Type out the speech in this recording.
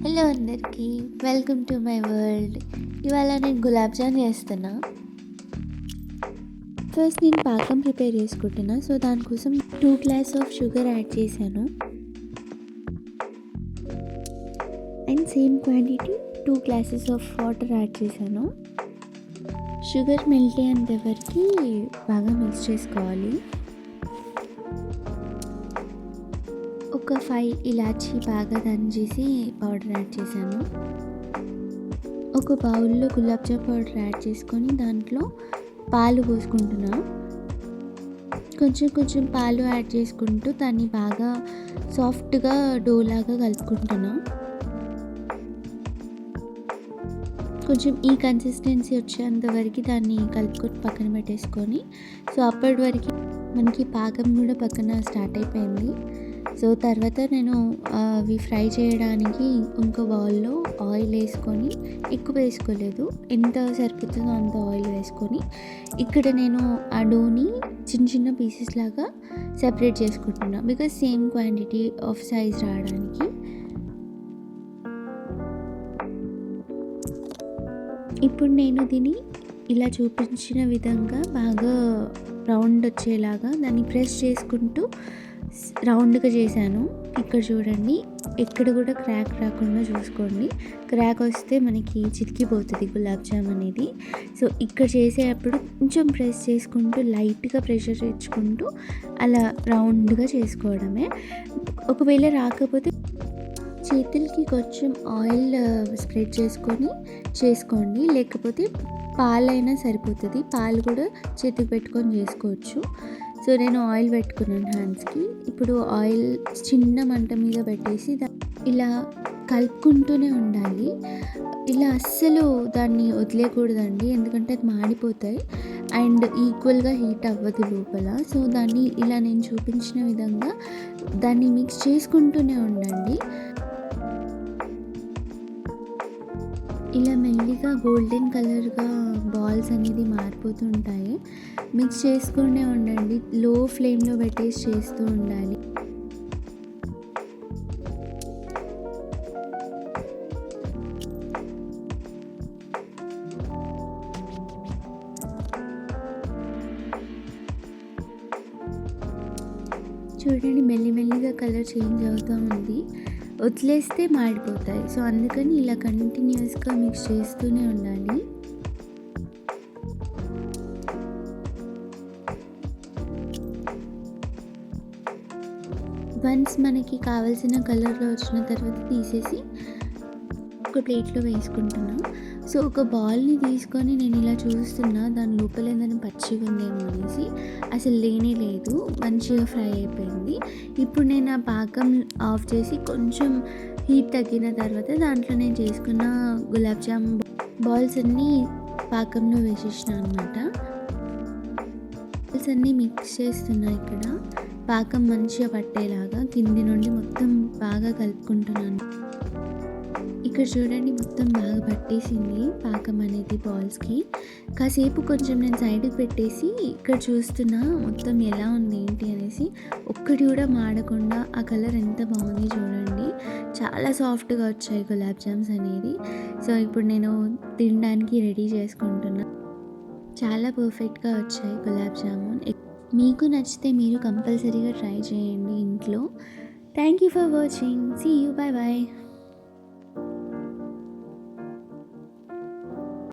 Hello అందరికీ, welcome to my world. ఇవాళ నేను గులాబ్ జామ్ చేస్తున్నా. ఫస్ట్ నేను పాకం ప్రిపేర్ చేసుకుంటున్నా. సో దానికోసం 2 గ్లాస్ ఆఫ్ షుగర్ యాడ్ చేశాను and same quantity 2 glasses of water add చేశాను. షుగర్ మెల్ట్ అయ్యేంత వరకు బాగా మిక్స్ చేసుకోవాలి. ఒక 5 ఇలాచీ బాగా దంచేసి పౌడర్ యాడ్ చేశాను. ఒక బౌల్లో గులాబ్ జామ్ పౌడర్ యాడ్ చేసుకొని దాంట్లో పాలు పోసుకుంటున్నా. కొంచెం పాలు యాడ్ చేసుకుంటూ దాన్ని బాగా సాఫ్ట్గా డోలాగా కలుపుకుంటున్నా. కొంచెం ఈ కన్సిస్టెన్సీ వచ్చేంత వరకు దాన్ని కలుపుకొని పక్కన పెట్టేసుకొని, సో అప్పటి వరకు మనకి పాకం కూడా పక్కన స్టార్ట్ అయిపోయింది. సో తర్వాత నేను అవి ఫ్రై చేయడానికి ఇంకో బౌల్లో ఆయిల్ వేసుకొని, ఎక్కువ వేసుకోలేదు, ఎంత సరిపోతుందో అంత ఆయిల్ వేసుకొని ఇక్కడ నేను ఆ డోని చిన్న పీసెస్ లాగా సెపరేట్ చేసుకుంటున్నా, because same quantity of size రావడానికి. ఇప్పుడు నేను దీన్ని ఇలా చూపించిన విధంగా బాగా రౌండ్ వచ్చేలాగా దాన్ని ప్రెస్ చేసుకుంటూ రౌండ్గా చేశాను. ఇక్కడ చూడండి, ఎక్కడ కూడా క్రాక్ రాకుండా చూసుకోండి. క్రాక్ వస్తే మనకి చితికిపోతుంది గులాబ్ జామ్ అనేది. సో ఇక్కడ చేసేటప్పుడు కొంచెం ప్రెస్ చేసుకుంటూ లైట్గా ప్రెషర్ ఇచ్చుకుంటూ అలా రౌండ్గా చేసుకోవడమే. ఒకవేళ రాకపోతే చేతులకి కొంచెం ఆయిల్ స్ప్రెడ్ చేసుకొని చేసుకోండి, లేకపోతే పాలైనా సరిపోతుంది. పాలు కూడా చేతికి పెట్టుకొని చేసుకోవచ్చు. సో నేను ఆయిల్ పెట్టుకున్నాను హ్యాండ్స్కి. ఇప్పుడు ఆయిల్ చిన్న మంట మీద పెట్టేసి ఇలా కలుపుకుంటూనే ఉండాలి. ఇలా అస్సలు దాన్ని వదిలేయకూడదండి, ఎందుకంటే అది మాడిపోతాయి అండ్ ఈక్వల్గా హీట్ అవ్వదు లోపల. సో దాన్ని ఇలా నేను చూపించిన విధంగా దాన్ని మిక్స్ చేసుకుంటూనే ఉండండి. ఇలా మెల్లిగా గోల్డెన్ కలర్గా బాల్స్ అనేది మారిపోతుంటాయి. మిక్స్ చేసుకునే ఉండండి, లో ఫ్లేమ్లో పెట్టేసి చేస్తూ ఉండాలి. చూడండి, మెల్లిగా కలర్ చేంజ్ అవుతూ ఉంది. వదిలేస్తే మాడిపోతాయి. సో అందుకని ఇలా కంటిన్యూస్గా మిక్స్ చేస్తూనే ఉండాలి. వన్స్ మనకి కావాల్సిన కలర్లో వచ్చిన తర్వాత తీసేసి ఒక ప్లేట్లో వేసుకుంటున్నా. సో ఒక బాల్ని తీసుకొని నేను ఇలా చూస్తున్నా, దాని లోపల ఏదైనా పచ్చిగా ఉందేమో అనేసి. అసలు లేనే లేదు, మంచిగా ఫ్రై అయిపోయింది. ఇప్పుడు నేను ఆ పాకం ఆఫ్ చేసి కొంచెం హీట్ తగ్గిన తర్వాత దాంట్లో నేను చేసుకున్న గులాబ్ జామ్ బాల్స్ అన్నీ పాకంలో వేసేసిన అనమాట. బాల్స్ అన్నీ మిక్స్ చేస్తున్నా. ఇక్కడ పాకం మంచిగా పట్టేలాగా కింది నుండి మొత్తం బాగా కలుపుకుంటున్నాను. ఇక్కడ చూడండి, మొత్తం బాగా పట్టేసింది పాకం అనేది బాల్స్కి. కాసేపు కొంచెం నేను సైడ్కి పెట్టేసి ఇక్కడ చూస్తున్నా మొత్తం ఎలా ఉంది ఏంటి అనేసి. ఒక్కటి కూడా మాడకుండా ఆ కలర్ ఎంత బాగుంది చూడండి. చాలా సాఫ్ట్గా వచ్చాయి గులాబ్ జామ్స్ అనేది. సో ఇప్పుడు నేను తినడానికి రెడీ చేసుకుంటున్నా. చాలా పర్ఫెక్ట్గా వచ్చాయి గులాబ్ జామున్. మీకు నచ్చితే మీరు కంపల్సరీగా ట్రై చేయండి ఇంట్లో. Thank you for watching. See you. Bye.